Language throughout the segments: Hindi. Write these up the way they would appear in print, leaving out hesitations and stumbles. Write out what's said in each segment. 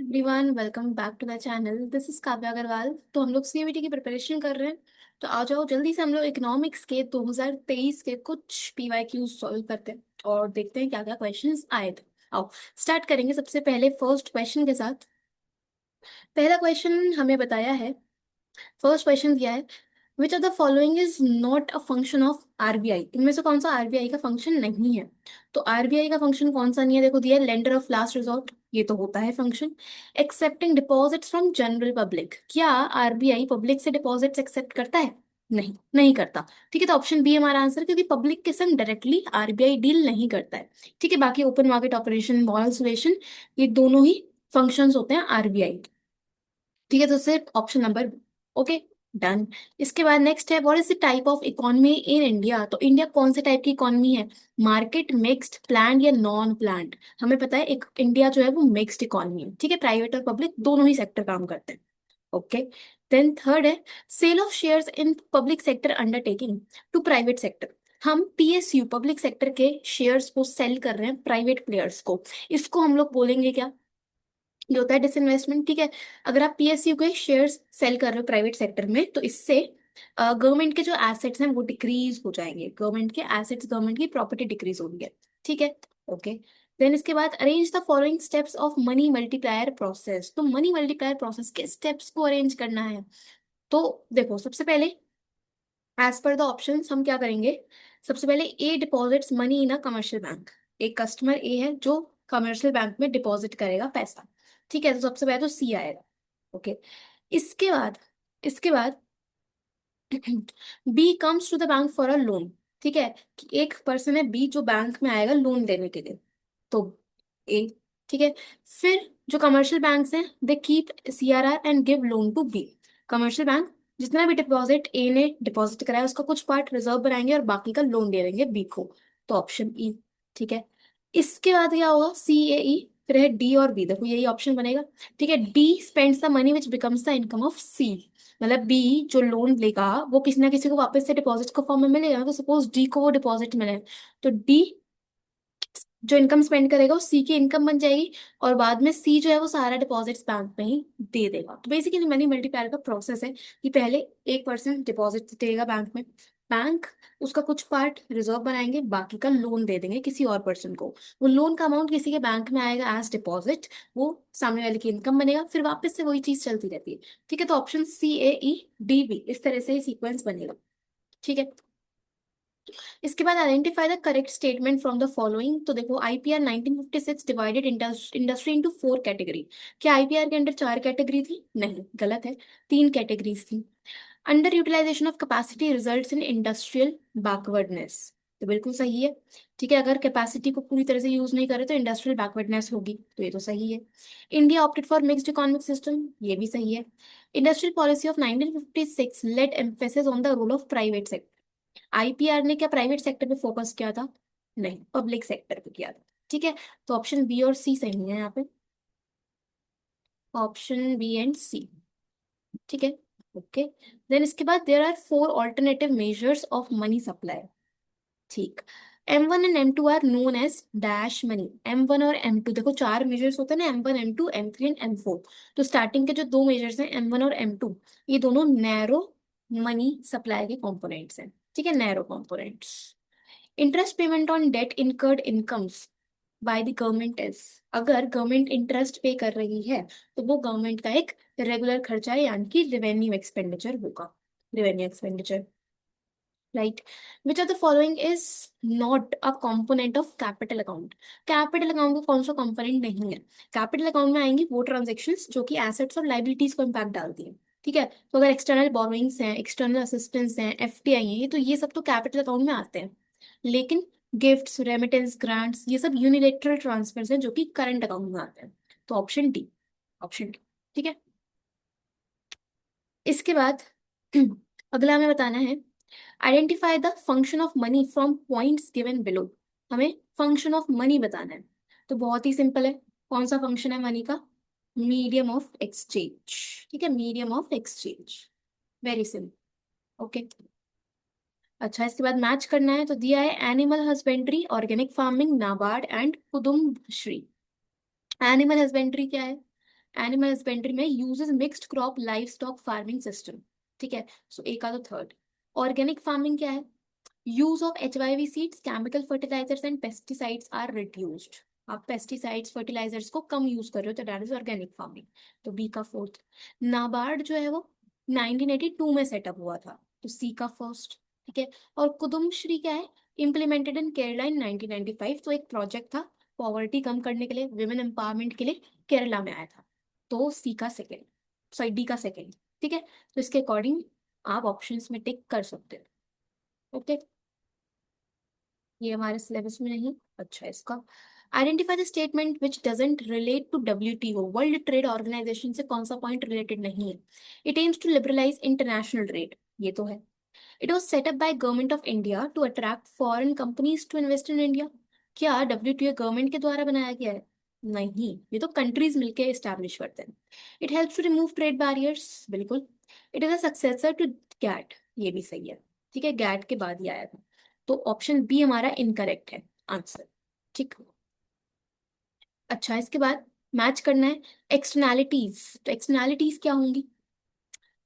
Everyone welcome back to the channel. This is Kavya Agarwal. तो हम लोग सीयूईटी की प्रिपरेशन कर रहे हैं। तो आ जाओ जल्दी से हम लोग इकोनॉमिक्स के 2023 के कुछ पीवाईक्यू सॉल्व करते हैं और देखते हैं क्या क्या क्वेश्चंस आए थे। आओ स्टार्ट करेंगे सबसे पहले फर्स्ट क्वेश्चन के साथ। पहला क्वेश्चन हमें बताया है, फर्स्ट क्वेश्चन दिया है, विच of the following is not a function of RBI. इनमें से कौन सा आरबीआई का फंक्शन नहीं है? तो आरबीआई का फंक्शन कौन सा नहीं है? देखो दिया है लेंडर ऑफ लास्ट रिजॉर्ट, ये तो होता है function. Accepting deposits from general public, क्या आरबीआई पब्लिक से डिपॉजिट्स एक्सेप्ट करता है? नहीं, नहीं करता। ठीक है, तो ऑप्शन बी है हमारा आंसर, क्योंकि पब्लिक के संग डायरेक्टली आरबीआई डील नहीं करता है। ठीक है, बाकी open market operation, moral suasion, ये दोनों ही फंक्शंस होते हैं आरबीआई। ठीक है, तो सिर्फ ऑप्शन नंबर, ओके, डन। इसके बाद नेक्स्ट है, what is the type of economy in India. तो इंडिया कौन से टाइप की इकोनॉमी है? मार्केट, मिक्स्ड, प्लान्ड या नॉन प्लान्ड? हमें पता है एक इंडिया जो है वो मिक्स्ड इकोनॉमी है। ठीक है, प्राइवेट और पब्लिक दोनों ही सेक्टर काम करते हैं। ओके, देन थर्ड है, sale of shares in public sector undertaking to private sector. हम पीएसयू पब्लिक सेक्टर के शेयर्स को सेल कर रहे हैं प्राइवेट प्लेयर्स को, इसको हम लोग बोलेंगे क्या? ये होता है डिसइन्वेस्टमेंट। ठीक है, अगर आप पीएसयू के शेयर्स सेल कर रहे हो प्राइवेट सेक्टर में, तो इससे गवर्नमेंट के जो एसेट्स हैं वो डिक्रीज हो जाएंगे, गवर्नमेंट के एसेट्स, गवर्नमेंट की प्रॉपर्टी डिक्रीज हो रही है। ठीक है, ओके। देन इसके बाद arrange the following steps of money multiplier process. तो मनी मल्टीप्लायर प्रोसेस के स्टेप्स को अरेंज करना है। तो देखो सबसे पहले एज पर द ऑप्शंस हम क्या करेंगे, सबसे पहले A deposits money in a commercial bank. एक कस्टमर ए है जो कमर्शियल बैंक में डिपॉजिट करेगा पैसा। ठीक है, तो सबसे पहले तो सी आएगा। ओके, इसके बाद, इसके बाद B comes to the bank for a loan. ठीक है, कि एक पर्सन है बी जो बैंक में आएगा लोन देने के लिए, तो ए। ठीक है, फिर जो कमर्शियल बैंक्स हैं they keep CRR and give loan to B. Commercial bank जितना भी डिपॉजिट ए ने डिपॉजिट कराया उसका कुछ पार्ट रिजर्व बनाएंगे और बाकी का लोन दे देंगे बी को। तो ऑप्शन ई। ठीक है, इसके बाद क्या होगा, सी ए ई, फिर है डी और बी। देखो यही ऑप्शन बनेगा। ठीक है, D spends the money which becomes the income of C. मतलब बी जो लोन लेगा वो किसी ना किसी को वापस से डिपॉजिट के फॉर्म में मिलेगा ना, तो सपोज डी को वो डिपॉजिट मिले, तो डी जो इनकम स्पेंड करेगा वो सी की इनकम बन जाएगी, और बाद में सी जो है वो सारा डिपॉजिट्स बैंक में ही दे देगा। तो बेसिकली मनी मल्टीप्लायर का प्रोसेस है कि पहले एक पर्सन डिपॉजिट देगा बैंक में, बैंक उसका कुछ पार्ट रिजर्व बनाएंगे, बाकी का लोन दे देंगे किसी और पर्सन को। वो लोन का अमाउंट किसी के बैंक में आएगा एज डिपॉजिट, वो सामने वाले की इनकम बनेगा, फिर वापस से वही चीज चलती रहती है। ठीक है, तो ऑप्शन सी ए ई डी बी इस तरह से ही सीक्वेंस बनेगा। ठीक है, इसके बाद identify the correct statement from the following. तो देखो IPR 1956 divided industry into four category. क्या आईपीआर के अंदर चार कैटेगरी थी? नहीं, गलत है, तीन कैटेगरीज थी। Under utilisation of capacity results in industrial backwardness, तो बिल्कुल सही है। ठीक है, अगर कैपेसिटी को पूरी तरह से यूज नहीं करे तो इंडस्ट्रियल बैकवर्डनेस होगी, तो ये तो सही है। India opted for mixed economic system, ये भी सही है। Industrial policy of 1956 laid emphasis on the role of private sector. IPR ने क्या प्राइवेट सेक्टर पे फोकस किया था? नहीं, पब्लिक सेक्टर पे किया था। ठीक है, तो ऑप्शन बी और सी सही है यहाँ पे, ऑप्शन बी एंड सी। ठीक है, ओके। देन इसके बाद there are four alternative measures of money supply. ठीक, M1 and M2 are known as dash money. M1 और M2, देखो चार मेजर्स होते हैं ना, M1 M2 M3 and M4। तो स्टार्टिंग के जो दो मेजर्स हैं M1 और M2, ये दोनों नैरो मनी सप्लाई के कंपोनेंट्स हैं। ठीक है, narrow components. Interest payment on debt incurred incomes by the government is, अगर गवर्नमेंट इंटरेस्ट पे कर रही है तो वो गवर्नमेंट का एक रेगुलर खर्चा है, यानी कि रेवेन्यू एक्सपेंडिचर होगा, revenue expenditure. Right, which of the following is not a component of capital account. Capital account का कौन सा कॉम्पोनेंट नहीं है? कैपिटल अकाउंट में आएंगी वो ट्रांजेक्शन्स जो कि एसेट्स और लाइबिलिटीज को इम्पैक्ट डालती है। ठीक है, तो अगर एक्सटर्नल बोरोइंग्स हैं, एक्सटर्नल असिस्टेंस हैं, एफडीआई हैं, ये तो ये सब तो कैपिटल अकाउंट में आते हैं। लेकिन गिफ्ट्स, रेमिटेंस, ग्रांट्स, ये सब यूनिलेटरल ट्रांसफर्स हैं जो कि करंट अकाउंट में आते हैं। तो ऑप्शन डी, ऑप्शन डी। ठीक है, इसके बाद अगला हमें बताना है, identify the function of money from points given below. हमें फंक्शन ऑफ मनी बताना है। तो बहुत ही सिंपल है, कौन सा फंक्शन है मनी का? Medium of exchange. ठीक है, medium of exchange, very simple. Okay, अच्छा इसके बाद मैच करना है, तो दिया है animal husbandry, organic farming, NABARD and Kudumbashree. Animal husbandry क्या है? एनिमल हस्बेंड्री में uses mixed crop livestock farming system. ठीक है, सो ए का तो थर्ड। ऑर्गेनिक फार्मिंग क्या है? Use of HYV seeds, chemical fertilisers and pesticides are reduced. आप पेस्टिसाइड्स फर्टिलाइजर्स को कम यूज कर रहे हो, तो दैट इज ऑर्गेनिक फार्मिंग। तो बी का फोर्थ। नाबार्ड जो है वो 1982 में सेटअप हुआ था, तो सी का फर्स्ट। ठीक है, और कुदुमश्री क्या है? इम्प्लीमेंटेड इन केरला इन 1995, तो एक प्रोजेक्ट था पॉवर्टी कम करने के लिए, विमेन एम्पावरमेंट के लिए, केरला में आया था। तो सी का सेकेंड, सॉरी डी का सेकेंड। ठीक है, तो इसके अकॉर्डिंग आप ऑप्शंस में टिक कर सकते हो। ओके, ये हमारे सिलेबस में नहीं। अच्छा, इसका identify the statement which doesn't relate to WTO, world trade organisation से कौन सा पॉइंट रिलेटेड नहीं है? It aims to liberalise international trade, ये तो है। It was set up by government of India to attract foreign companies to invest in India. क्या WTO गवर्नमेंट के द्वारा बनाया गया है? नहीं, ये तो कंट्रीज मिलके एस्टैब्लिश करते हैं। It helps to remove trade barriers, बिल्कुल। It is a successor to GATT, ये भी सही है। ठीक है, गैट के बाद ही आया था। तो ऑप्शन बी हमारा इनकरेक्ट है आंसर। ठीक। अच्छा, इसके बाद मैच करना है एक्सटर्नैलिटीज। तो एक्सटर्नैलिटीज क्या होंगी?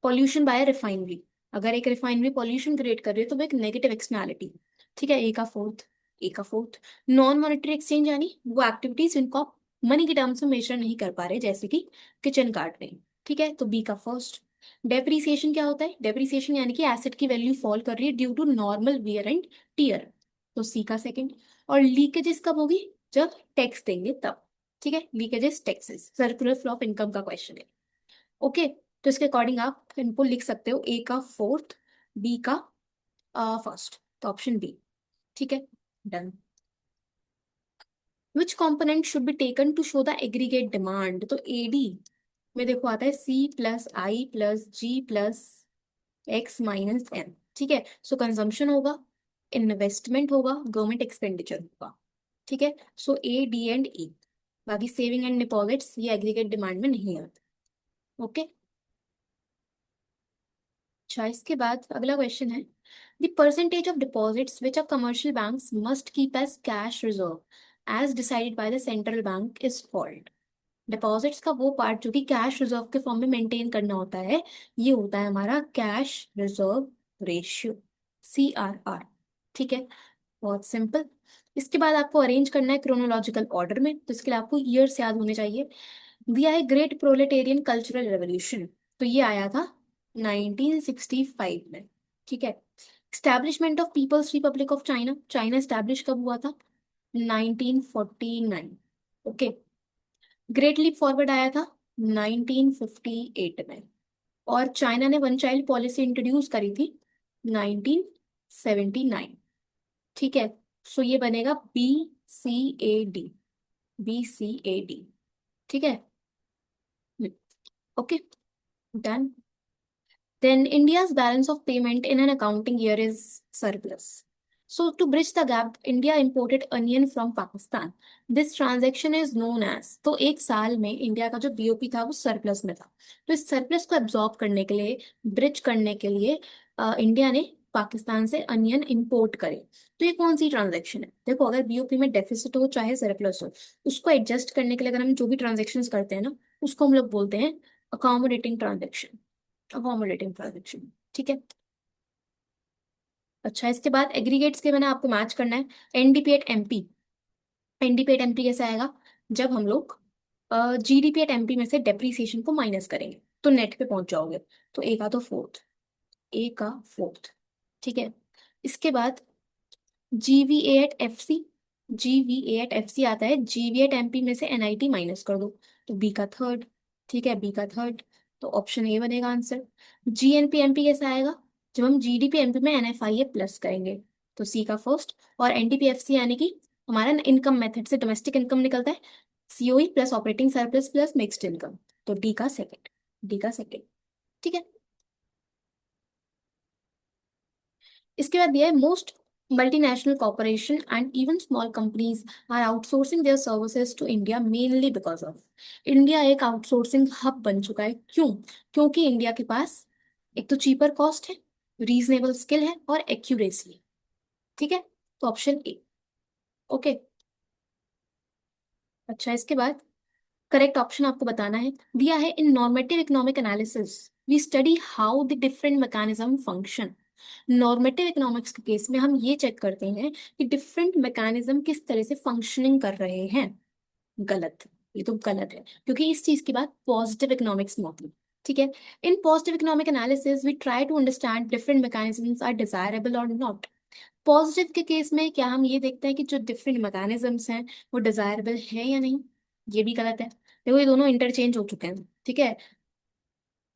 पॉल्यूशन बाय रिफाइनरी, अगर एक रिफाइनरी पॉल्यूशन क्रिएट कर रही है तो वो एक नेगेटिव एक्सटर्नैलिटी। ठीक है, ए का फोर्थ। ए का फोर्थ। नॉन मॉनेटरी एक्सचेंज यानी वो एक्टिविटीज जिनको आप मनी के टर्म्स में मेजर नहीं कर पा रहे, जैसे कि किचन गार्डनिंग। ठीक है, तो बी का फर्स्ट। डेप्रिसिएशन क्या होता है? डेप्रिसिएशन यानी कि एसेट की वैल्यू फॉल कर रही है due to normal wear and tear, तो सी का सेकेंड। और लीकेजेस कब होगी? जब टैक्स देंगे तब। ठीक है, leakages taxes, circular flow of income का क्वेश्चन है। ओके, तो इसके अकॉर्डिंग आप इनको लिख सकते हो, ए का फोर्थ, बी का फर्स्ट, तो ऑप्शन बी। ठीक है, done. Which component should be taken to show the aggregate demand? तो एडी में देखो आता है C+I+G+X-M। ठीक है, सो कंजम्पशन होगा, इन्वेस्टमेंट होगा, गवर्नमेंट एक्सपेंडिचर होगा। ठीक है, so A, D and E। बाकी सेविंग एंड डिपॉजिट्स ये एग्रीगेट डिमांड में नहीं आते। ओके। अच्छा, इसके बाद अगला क्वेश्चन है, the percentage of deposits which are commercial banks must keep as cash reserve as decided by the central bank is called. Deposits का वो पार्ट जो कि कैश रिजर्व के फॉर्म में मेंटेन करना होता है, ये होता है हमारा कैश रिजर्व रेशियो, CRR। ठीक है, बहुत सिंपल। इसके बाद आपको अरेंज करना है क्रोनोलॉजिकल ऑर्डर में, तो इसके लिए आपको ईयर्स याद होने चाहिए। दिया है ग्रेट प्रोलेटेरियन कल्चरल रेवोल्यूशन, तो ये आया था 1965 में। ठीक है, establishment of People's Republic of China, China establish कब हुआ था? 1949। ओके, ग्रेट लीप फॉरवर्ड आया था 1958 में। और चाइना ने वन चाइल्ड पॉलिसी इंट्रोड्यूस करी थी 1979। ठीक है, सो ये बनेगा BCAD, BCAD। ठीक है, okay, done. Then India's balance of payment in an accounting year is surplus. So to bridge the gap, India imported onion from Pakistan. This transaction is known as, तो एक साल में इंडिया का जो BOP था वो सरप्लस में था। तो इस सरप्लस को एब्जॉर्ब करने के लिए, ब्रिज करने के लिए इंडिया ने पाकिस्तान से अनियन इंपोर्ट करे। तो ये कौन सी ट्रांजेक्शन है? देखो, अगर BOP में डेफिसिट हो चाहे सरप्लस हो, उसको एडजस्ट करने के लिए अगर हम जो भी ट्रांजेक्शन करते हैं ना, उसको हम लोग बोलते हैं अकोमोडेटिंग ट्रांजेक्शन, अकोमोडेटिंग ट्रांजेक्शन। ठीक है। अच्छा, इसके बाद एग्रीगेट्स के मैंने आपको मैच करना है, NDP@MP। NDP@MP कैसे आएगा? जब हम लोग GDP@MP में से डेप्रीसिएशन को माइनस करेंगे तो नेट पे पहुंच जाओगे। तो ए का तो फोर्थ, ए का फोर्थ। ठीक है, इसके बाद GVA@FC, GVA@FC आता है, GVA@MP में से NIT माइनस कर दो, तो बी का थर्ड। ठीक है, बी का थर्ड, तो ऑप्शन ए बनेगा आंसर। GNP/MP कैसे आएगा? जब हम GDP/MP में NFIA प्लस करेंगे, तो सी का फर्स्ट। और NDP/FC यानी कि हमारा इनकम मेथड से डोमेस्टिक इनकम निकलता है, COE plus operating surplus plus mixed income, तो डी का सेकेंड, डी का सेकेंड। ठीक है, इसके बाद दिया है, most multinational corporation and even small companies are outsourcing their services to India mainly because of. India एक आउटसोर्सिंग हब बन चुका है, क्यों? क्योंकि इंडिया के पास एक तो चीपर कॉस्ट है, रीजनेबल स्किल है और एक्यूरेसी है। ठीक है, तो ऑप्शन ए। ओके। अच्छा, इसके बाद करेक्ट ऑप्शन आपको बताना है। दिया है in normative economic analysis we study how the different mechanism function. Normative economics के केस में हम ये चेक करते हैं कि डिफरेंट मैकेनिज्म किस तरह से फंक्शनिंग कर रहे हैं। गलत। ये तो गलत है क्योंकि इस चीज की बात पॉजिटिव इकोनॉमिक्स में होती है। ठीक है। In positive economic analysis we try to understand different mechanisms are desirable और नॉट। पॉजिटिव के केस में क्या हम ये देखते हैं कि जो डिफरेंट मैकेनिज्म्स हैं वो डिजायरेबल है या नहीं। ये भी गलत है। देखो ये दोनों इंटरचेंज हो चुके हैं। ठीक है।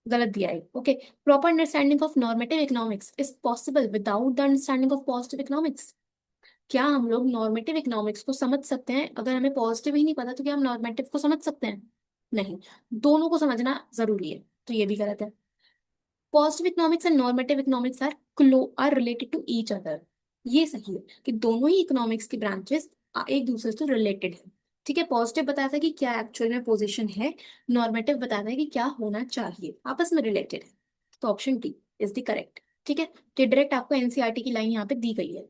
गलत दिया है। Okay. Proper understanding of normative economics is possible without the understanding of positive economics. क्या हम लोग नॉर्मेटिव इकोनॉमिक्स को समझ सकते हैं अगर हमें पॉजिटिव ही नहीं पता तो क्या हम नॉर्मेटिव को समझ सकते हैं। नहीं। दोनों को समझना जरूरी है। तो ये भी गलत है। Positive economics and normative economics are related to each other. ये सही है कि दोनों ही इकोनॉमिक्स की ब्रांचेस एक दूसरे से रिलेटेड है। ठीक है। पॉजिटिव बताता है कि क्या एक्चुअल में पोजीशन है। नॉर्मेटिव बताता है कि क्या होना चाहिए। आपस में रिलेटेड है। तो option D is the correct. ठीक है। तो डायरेक्ट आपको एनसीईआरटी की लाइन यहाँ पे दी गई है।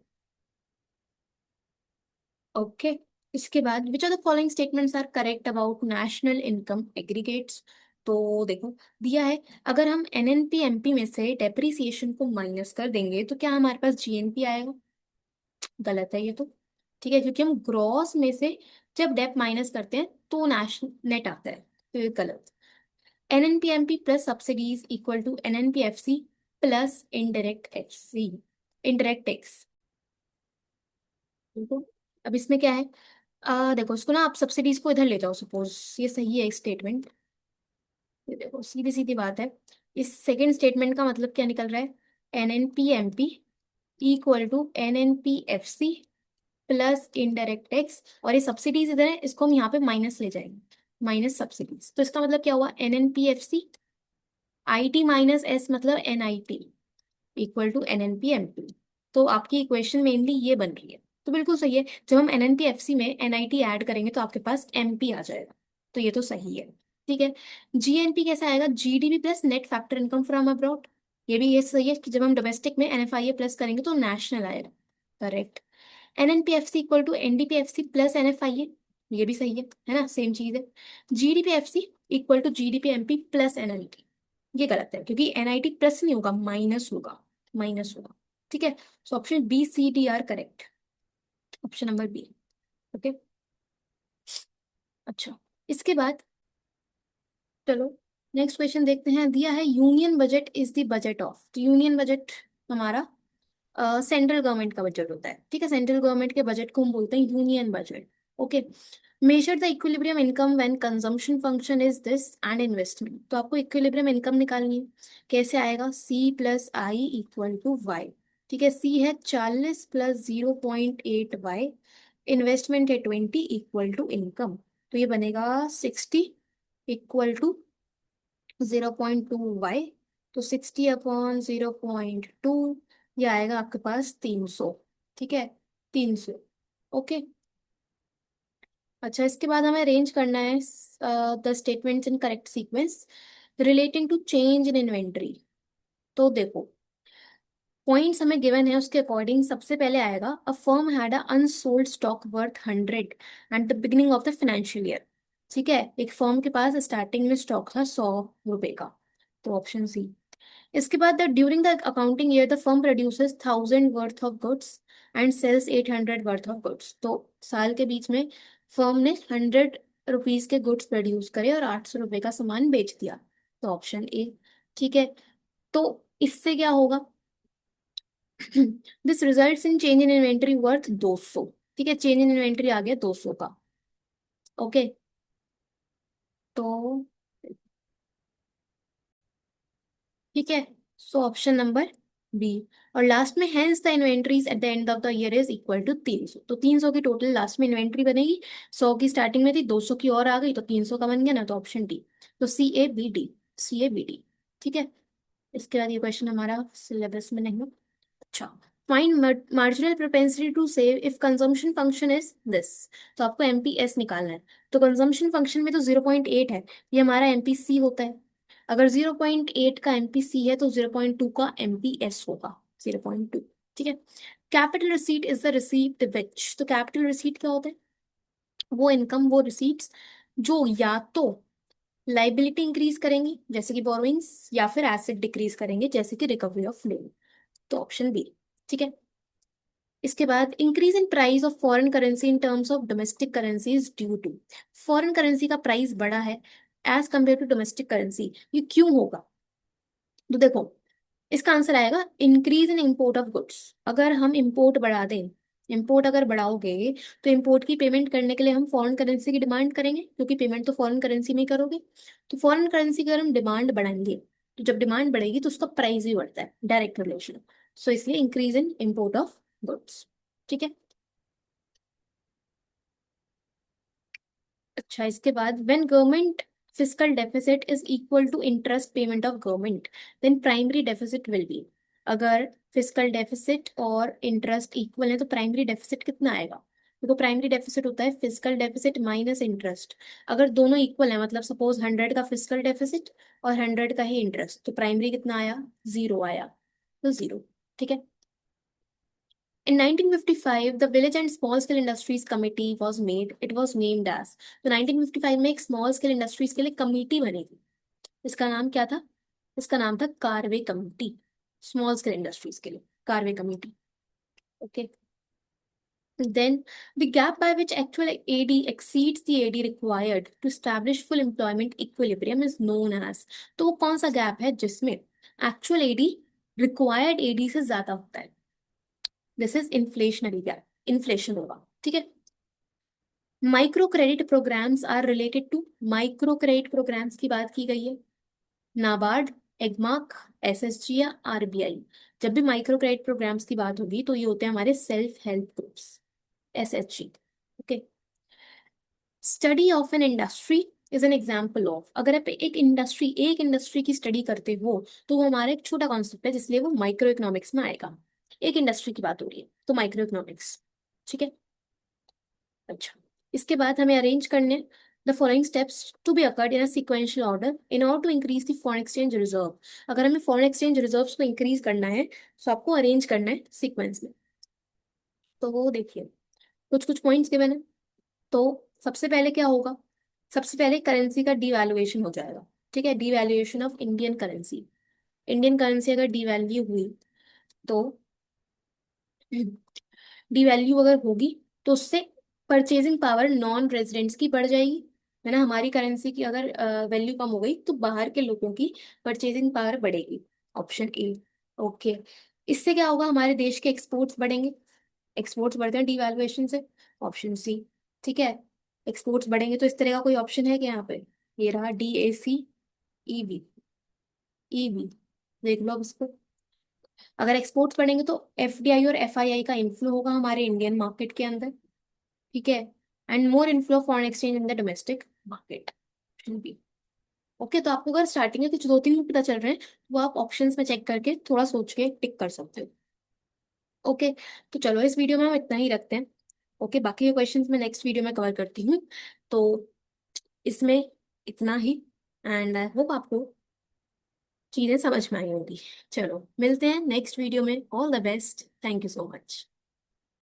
ओके। इसके बाद which of the following statements are correct about national income aggregates. तो देखो दिया है अगर हम एनएनपी एमपी में से डेप्रिसिएशन को माइनस कर देंगे तो क्या हमारे पास जीएनपी आएगा। गलत है ये तो। ठीक है क्योंकि हम ग्रॉस में से जब डेप माइनस करते हैं तो नेशनल नेट आता है। तो ये गलत। NNP MP plus subsidies equal to NNP FC plus indirect FC indirect tax. देखो अब इसमें क्या है। देखो इसको ना आप सब्सिडीज को इधर ले जाओ सपोज। ये सही है एक स्टेटमेंट। ये देखो सीधी सीधी बात है। इस सेकंड स्टेटमेंट का मतलब क्या निकल रहा है। N N P M P equal to N N P F C plus indirect tax और ये सब्सिडीज इधर है इसको हम यहाँ पे माइनस ले जाएंगे। माइनस सब्सिडीज तो इसका मतलब क्या हुआ N N P F C I T minus S मतलब N I T equal to N N P M P. तो आपकी इक्वेशन मेनली ये बन रही है। तो बिल्कुल सही है जब हम N N P F C में एन आई टी ऐड करेंगे तो आपके पास एम पी आ जाएगा। तो ये तो सही है। ठीक है। जी एन पी कैसा आएगा GDP plus net factor income from abroad. ये भी ये सही है कि जब हम डोमेस्टिक में N F I A plus करेंगे तो नेशनल आएगा। Correct. N N P F C equal to N D P F C plus N F I A. ये भी सही है ना सेम चीज है। G D P F C equal to G D P M P plus N I T. ये गलत है क्योंकि एनआईटी प्लस नहीं होगा माइनस होगा। माइनस होगा। ठीक है। So option B C D are correct. Option number B. Okay. अच्छा। इसके बाद चलो नेक्स्ट क्वेश्चन देखते हैं। दिया है union budget is the budget of. तो यूनियन बजट हमारा सेंट्रल गवर्नमेंट का बजट होता है। ठीक है। सेंट्रल गवर्नमेंट के बजट को हम बोलते हैं union budget. Okay. Measure the equilibrium income when consumption function is this and investment. तो आपको इक्विलिब्रियम इनकम निकालनी है। कैसे आएगा C plus I equal to Y. ठीक है। सी है 40 प्लस 0.8 वाई। इन्वेस्टमेंट है 20 इक्वल टू इनकम। तो ये बनेगा 60 इक्वल टू 0.2 वाई। तो 60/0.2 ये आएगा आपके पास 300। ठीक है। 300। ओके। अच्छा इसके बाद हमें अरेंज करना है the statements in correct sequence relating to change in inventory. तो देखो पॉइंट्स हमें गिवन है उसके अकॉर्डिंग सबसे पहले आएगा a firm had a unsold stock worth 100 at the beginning of the financial year. ठीक है। एक फर्म के पास स्टार्टिंग में स्टॉक था 100 रुपए का। तो ऑप्शन सी। इसके बाद the during the accounting year the firm produces 1000 worth of goods and sales 800 worth of goods. तो साल के बीच में फर्म ने 100 रुपीज के गुड्स प्रोड्यूस करे और 800 रुपए का सामान बेच दिया। तो ऑप्शन ए। ठीक है। तो इससे क्या होगा this results in change in inventory worth 200। ठीक है। चेंज इन इन्वेंट्री आ गया 200 का। ओके। तो ठीक है। So option number B. और लास्ट में hence the inventories at the end of the year is equal to 300। तो 300 की टोटल लास्ट में इन्वेंट्री बनेगी। 100 की स्टार्टिंग में थी 200 की और आ गई तो 300 का बन गया ना। तो ऑप्शन डी। तो C A B D. C A B D. ठीक है। इसके बाद ये क्वेश्चन हमारा सिलेबस में नहीं है। अच्छा। Find marginal propensity to save if consumption function is this. तो आपको एमपीएस निकालना है। तो कंजम्पशन फंक्शन में तो 0.8 है। ये हमारा एमपीसी होता है। अगर 0.8 का एमपीसी है तो 0.2 का एमपीएस होगा। 0.2। ठीक है। Capital receipt is the receipt which. तो कैपिटल रिसीट क्या होता है वो इनकम वो रिसीट्स जो या तो लाइबिलिटी इंक्रीज करेंगी जैसे कि बोरोइंग्स, या फिर एसेट डिक्रीज करेंगे जैसे कि रिकवरी ऑफ लोन। तो ऑप्शन बी। ठीक है। इसके बाद increase in price of foreign currency in terms of domestic currency is due to. Foreign currency का प्राइस बढ़ा है as compare to domestic currency, ये क्यों होगा? तो देखो, इसका आंसर आएगा increase in import of goods. अगर हम इंपोर्ट बढ़ा दें, इंपोर्ट अगर बढ़ाओगे तो इंपोर्ट की पेमेंट करने के लिए हम फॉरेन करेंसी की डिमांड करेंगे, क्योंकि पेमेंट तो फॉरेन करेंसी में ही करोगे। तो फॉरेन करेंसी की अगर हम डिमांड बढ़ाएंगे, तो जब डिमांड बढ़ेगी तो उसका प्राइस भी बढ़ता है, डायरेक्ट रिलेशन। सो इसलिए increase in import of goods. ठीक है। अच्छा, इसके बाद when government fiscal deficit is equal to interest payment of government, then primary deficit will be. अगर फिस्कल डेफिसिट और इंटरेस्ट इक्वल है तो प्राइमरी डेफिसिट कितना आएगा? देखो, प्राइमरी डेफिसिट होता है फिस्कल डेफिसिट माइनस इंटरेस्ट। अगर दोनों इक्वल है, मतलब सपोज 100 का फिस्कल डेफिसिट और 100 का ही इंटरेस्ट, तो प्राइमरी कितना आया? 0 आया। तो 0। ठीक है। In 1955, the Village and Small Scale Industries Committee was made. It was named as. तो 1955 में एक स्मॉल स्केल इंडस्ट्रीज के लिए कमिटी बनी थी। इसका नाम क्या था? इसका नाम था Karve committee. Small scale industries के लिए Karve committee. Okay. Then the gap by which actual AD exceeds the AD required to establish full employment equilibrium is known as। तो वो कौन सा गैप है जिसमें एक्चुअल एडी रिक्वायर्ड एडी से ज्यादा होता है? This is inflationary gap, inflation होगा। ठीक है। Micro credit programmes are related to. Micro credit programmes की बात की गई है। नाबार्ड, एगमार्क, एसएसजी या आरबीआई। जब भी माइक्रो क्रेडिट प्रोग्राम्स की बात होगी तो ये होते हैं हमारे self help groups, SHG. Okay. Study of an industry is an example of. अगर आप एक इंडस्ट्री की स्टडी करते हो तो वो हमारा एक छोटा कॉन्सेप्ट है, जिसलिए वो माइक्रो इकोनॉमिक्स में आएगा। एक इंडस्ट्री की बात हो रही है तो माइक्रो इकोनॉमिक्स। ठीक है। अच्छा, इसके बाद हमें अरेंज करने the following steps to be occurred in a sequential order in order to increase the foreign exchange reserve. अगर हमें फॉरेन एक्सचेंज रिजर्व्स को इंक्रीज करना है तो आपको अरेंज करना है सीक्वेंस में। तो वो देखिए, कुछ कुछ पॉइंट्स गिवन है। तो सबसे पहले क्या होगा? सबसे पहले करेंसी का डीवैल्यूएशन हो जाएगा। ठीक है, devaluation of Indian currency. Indian currency अगर डीवैल्यू हुई तो डीवैल्यू अगर होगी तो उससे परचेजिंग पावर नॉन रेजिडेंट्स की बढ़ जाएगी, है ना। हमारी करेंसी की अगर वैल्यू कम हो गई तो बाहर के लोगों की परचेजिंग पावर बढ़ेगी। Option A. ओके। इससे क्या होगा? हमारे देश के एक्सपोर्ट्स बढ़ेंगे। एक्सपोर्ट्स बढ़ते हैं डीवैल्यूएशन से। Option C. ठीक है। एक्सपोर्ट्स बढ़ेंगे तो इस तरह का कोई ऑप्शन है कि यहाँ पे? ये रहा DAC, EB, EB। देख लो अब इसको। अगर एक्सपोर्ट्स बढ़ेंगे तो FDI और FII का इन्फ्लो होगा हमारे इंडियन मार्केट के अंदर। ठीक है। And more inflow foreign exchange in the domestic market भी। ओके, तो आपको अगर स्टार्टिंग में कुछ दो तीन पता चल रहे हैं तो आप ऑप्शंस में चेक करके थोड़ा सोच के टिक कर सकते हो। ओके। तो चलो, इस वीडियो में हम इतना ही रखते हैं। ओके, बाकी के क्वेश्चंस मैं नेक्स्ट वीडियो में कवर करती हूँ। तो इसमें इतना ही। एंड आई होप आपको चीज़ें समझ में आई होंगी। चलो, मिलते हैं नेक्स्ट वीडियो में। All the best. Thank you so much.